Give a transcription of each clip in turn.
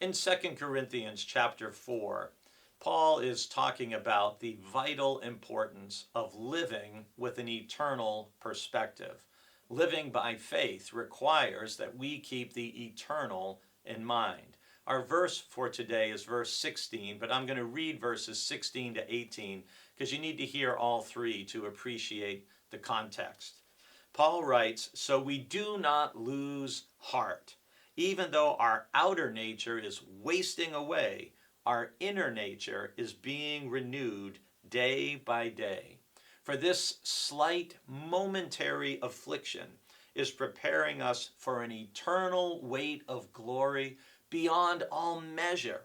In 2 Corinthians chapter 4, Paul is talking about the vital importance of living with an eternal perspective. Living by faith requires that we keep the eternal in mind. Our verse for today is verse 16, but I'm going to read verses 16 to 18 because you need to hear all three to appreciate the context. Paul writes, "So we do not lose heart. Even though our outer nature is wasting away, our inner nature is being renewed day by day. For this slight momentary affliction is preparing us for an eternal weight of glory beyond all measure,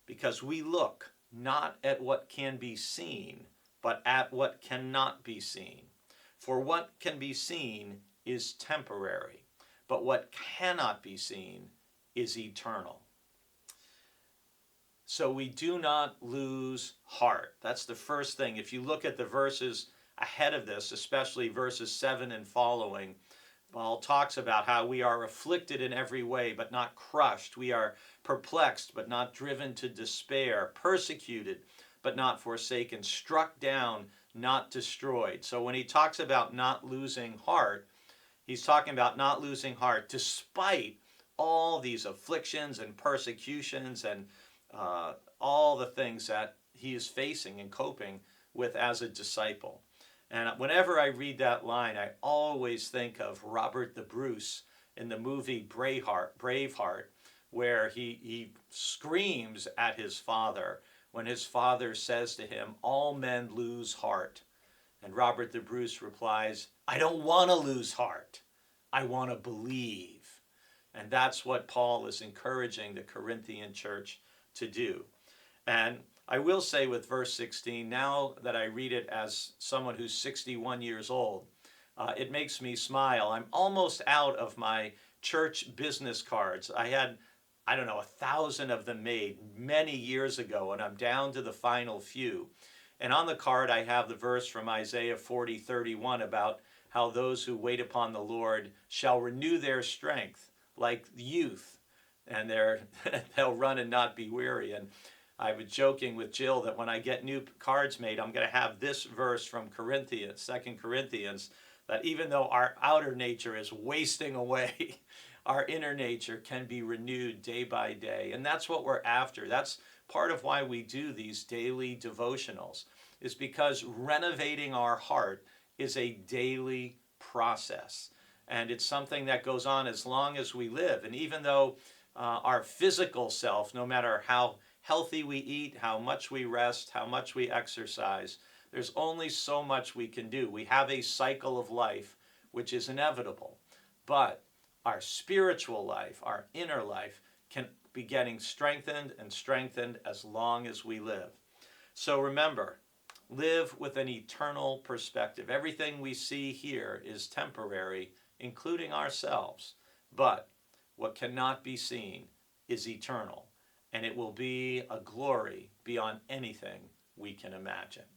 because we look not at what can be seen, but at what cannot be seen. For what can be seen is temporary, but what cannot be seen is eternal." So we do not lose heart. That's the first thing. If you look at the verses ahead of this, especially verses 7 and following, Paul talks about how we are afflicted in every way, but not crushed. We are perplexed, but not driven to despair. Persecuted, but not forsaken. Struck down, not destroyed. So when he talks about not losing heart, he's talking about not losing heart despite all these afflictions and persecutions and all the things that he is facing and coping with as a disciple. And whenever I read that line, I always think of Robert the Bruce in the movie Braveheart, where he screams at his father when his father says to him, "All men lose heart." And Robert the Bruce replies, "I don't want to lose heart. I want to believe." And that's what Paul is encouraging the Corinthian church to do. And I will say with verse 16, now that I read it as someone who's 61 years old, it makes me smile. I'm almost out of my church business cards. I had, 1,000 of them made many years ago, and I'm down to the final few. And on the card, I have the verse from Isaiah 40:31 about how those who wait upon the Lord shall renew their strength like youth, and they'll run and not be weary. And I was joking with Jill that when I get new cards made, I'm going to have this verse from Corinthians, 2 Corinthians, that even though our outer nature is wasting away, our inner nature can be renewed day by day. And that's what we're after. That's part of why we do these daily devotionals, is because renovating our heart is a daily process. And it's something that goes on as long as we live. And even though our physical self, no matter how healthy we eat, how much we rest, how much we exercise, there's only so much we can do. We have a cycle of life which is inevitable. But our spiritual life, our inner life, can be getting strengthened and strengthened as long as we live. So remember, live with an eternal perspective. Everything we see here is temporary, including ourselves. But what cannot be seen is eternal, and it will be a glory beyond anything we can imagine.